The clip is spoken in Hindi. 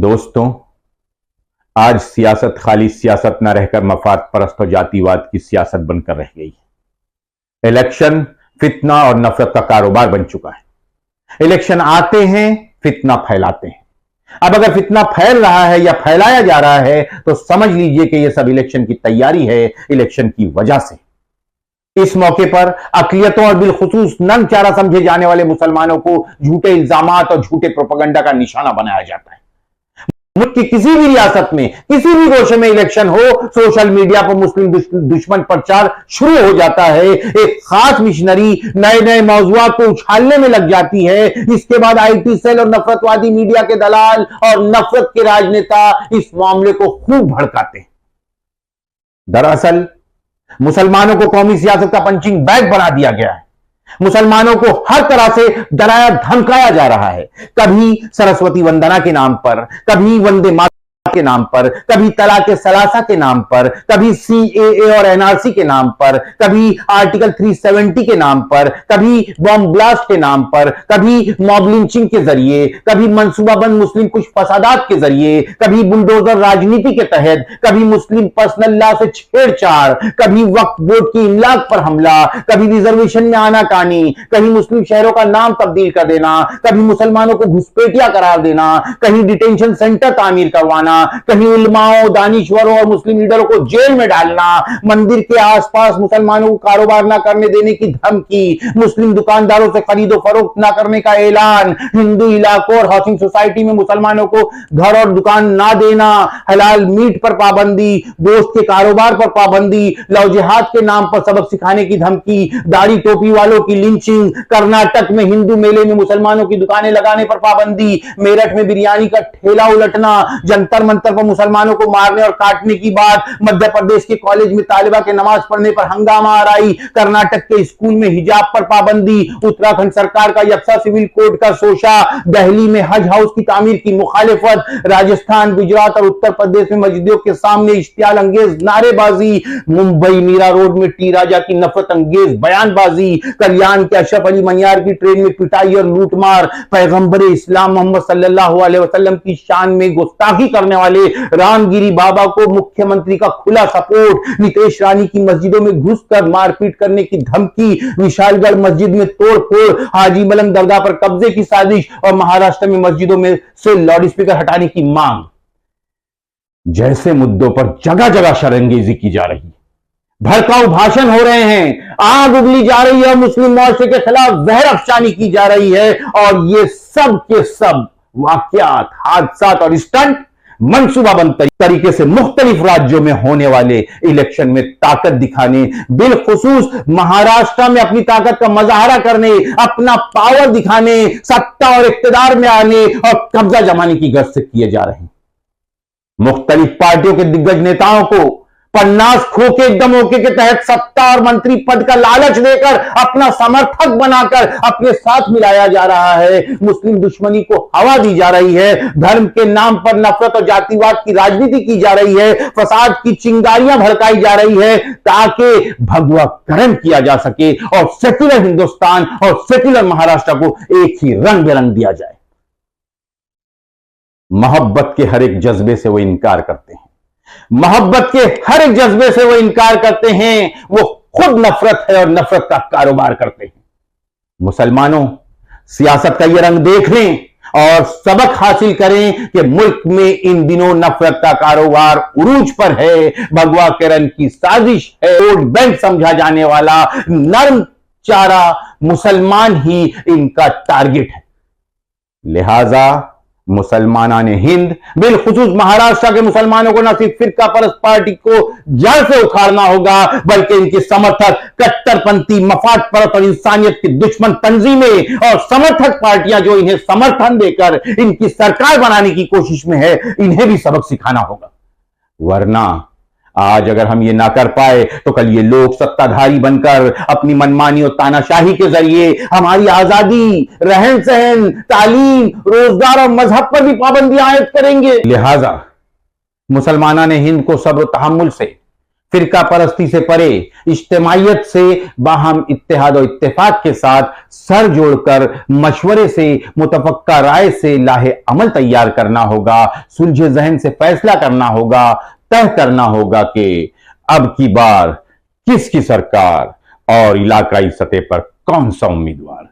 दोस्तों, आज सियासत खाली सियासत न रहकर मफाद परस्त और जातिवाद की सियासत बनकर रह गई है। इलेक्शन फितना और नफरत का कारोबार बन चुका है। इलेक्शन आते हैं, फितना फैलाते हैं। अब अगर फितना फैल रहा है या फैलाया जा रहा है तो समझ लीजिए कि यह सब इलेक्शन की तैयारी है, इलेक्शन की वजह से। इस मौके पर अक़लियतों और बिलखुसूस नंगचारा समझे जाने वाले मुसलमानों को झूठे इल्जामात और झूठे प्रोपेगेंडा का निशाना बनाया जाता है। मुल्क की किसी भी रियासत में, किसी भी गोशे में इलेक्शन हो, सोशल मीडिया पर मुस्लिम दुश्मन प्रचार शुरू हो जाता है। एक खास मिशनरी नए नए मौजूआत को उछालने में लग जाती है। इसके बाद आईटी सेल और नफरतवादी मीडिया के दलाल और नफरत के राजनेता इस मामले को खूब भड़काते हैं। दरअसल मुसलमानों को कौमी सियासत का पंचिंग बैग बना दिया गया है। मुसलमानों को हर तरह से डराया धमकाया जा रहा है। कभी सरस्वती वंदना के नाम पर, कभी वंदे मातरम के नाम पर, कभी तलाक सलासा के नाम पर, कभी सीएए और एनआरसी के नाम पर, कभी आर्टिकल 370 के नाम पर, कभी बॉम्ब ब्लास्ट के नाम पर, कभी मॉब लिंचिंग के जरिए, कभी मंसूबाबंद मुस्लिम कुछ फसादात के जरिए, कभी बुलडोजर राजनीति के तहत, कभी मुस्लिम पर्सनल लॉ से छेड़छाड़, कभी वक्फ बोर्ड की इमलाक पर हमला, कभी रिजर्वेशन में आनाकानी, कहीं मुस्लिम शहरों का नाम तब्दील कर देना, कभी मुसलमानों को घुसपैठिया करार देना, कहीं डिटेंशन सेंटर तामीर करवाना, कहीं उलमाओं, दानिश्वरों और मुस्लिम लीडरों को जेल में डालना, मंदिर के आसपास मुसलमानों को कारोबार ना करने देने की धमकी, मुस्लिम दुकानदारों से खरीदो फरोख्त ना करने का ऐलान, हिंदू इलाकों और हाउसिंग सोसाइटी में मुसलमानों को घर और दुकान ना देना, हलाल मीट पर पाबंदी, गोश्त के कारोबार पर पाबंदी, लव जिहाद के नाम पर सबक सिखाने की धमकी, दाढ़ी टोपी वालों की लिंचिंग, कर्नाटक में हिंदू मेले में मुसलमानों की दुकानें लगाने पर पाबंदी, मेरठ में बिरयानी का ठेला उलटना, जंतर मंतर पर मुसलमानों को मारने और काटने की बात, मध्य प्रदेश के कॉलेज में तालिबा के नमाज पढ़ने पर हंगामा आराई, कर्नाटक के स्कूल में हिजाब पर पाबंदी, उत्तराखंड सरकार का यक्सा सिविल कोड का सोशा, दिल्ली में हज हाउस की तामीर की मुखालिफत, राजस्थान, गुजरात और उत्तर प्रदेश में मस्जिदों के सामने इश्तियाल अंगेज नारेबाजी, मुंबई मीरा रोड में टी राजा की नफरत अंगेज बयानबाजी, कल्याण के अशरफ अली मनियार की ट्रेन में पिटाई और लूटमार, पैगंबर इस्लाम मोहम्मद सल्लल्लाहु अलैहि वसल्लम की शान में गुस्ताखी करने वाले रामगिरी बाबा को मुख्यमंत्री का खुला सपोर्ट, नितेश रानी की मस्जिदों में घुसकर मारपीट करने की धमकी, विशालगढ़ मस्जिद में तोड़फोड़, हाजी मलंग दरगाह पर कब्जे की साजिश और महाराष्ट्र में मस्जिदों में से लाउडस्पीकर हटाने की मांग जैसे मुद्दों पर जगह जगह शरंगेजी की जा रही है। भड़काऊ भाषण हो रहे हैं, आग उगली जा रही है, मुस्लिम मोर्चे के खिलाफ जहर अफशानी की जा रही है और ये सब के सब वाकयात, हादसात और स्टंट मंसूबाबंद तरीके से मुख्तलिफ राज्यों में होने वाले इलेक्शन में ताकत दिखाने, बिलखुसूस महाराष्ट्र में अपनी ताकत का मुजाहरा करने, अपना पावर दिखाने, सत्ता और इख्तिदार में आने और कब्जा जमाने की गर्ज से किए जा रहे हैं। मुख्तलिफ पार्टियों के दिग्गज नेताओं को पन्नास खो के एकदम मौके के तहत सत्ता और मंत्री पद का लालच देकर अपना समर्थक बनाकर अपने साथ मिलाया जा रहा है। मुस्लिम दुश्मनी को हवा दी जा रही है, धर्म के नाम पर नफरत और जातिवाद की राजनीति की जा रही है, फसाद की चिंगारियां भड़काई जा रही है ताकि भगवाकरण किया जा सके और सेक्युलर हिंदुस्तान और सेक्युलर महाराष्ट्र को एक ही रंग बेरंग दिया जाए। मोहब्बत के हर एक जज्बे से वो इनकार करते हैं, मोहब्बत के हर एक जज्बे से वो इनकार करते हैं। वो खुद नफरत है और नफरत का कारोबार करते हैं। मुसलमानों, सियासत का ये रंग देख लें और सबक हासिल करें कि मुल्क में इन दिनों नफरत का कारोबार उरूज पर है। भगवा किरण की साजिश है। वोट बैंक समझा जाने वाला नर्म चारा मुसलमान ही इनका टारगेट है। लिहाजा मुसलमानाने हिंद, बिलखुसूस महाराष्ट्र के मुसलमानों को न सिर्फ फिरका परस्त पार्टी को जड़ से उखाड़ना होगा बल्कि इनके समर्थक कट्टरपंथी, मफाद परस्त और इंसानियत की दुश्मन तंजीमें और समर्थक पार्टियां जो इन्हें समर्थन देकर इनकी सरकार बनाने की कोशिश में है, इन्हें भी सबक सिखाना होगा। वरना आज अगर हम ये ना कर पाए तो कल ये लोग सत्ताधारी बनकर अपनी मनमानी और तानाशाही के जरिए हमारी आजादी, रहन सहन, तालीम, रोजगार और मजहब पर भी पाबंदियां आयद करेंगे। लिहाजा मुसलमाना ने हिंद को सब्र तहम्मुल से, फिरका परस्ती से परे इज्तिमाइयत से बाहम इत्तेहाद और इत्तेफाक के साथ सर जोड़कर मशवरे से मुतफक्का राय से लाहे अमल तैयार करना होगा, सुलझे जहन से फैसला करना होगा, तय करना होगा कि अब की बार किसकी सरकार और इलाकाई सतह पर कौन सा उम्मीदवार।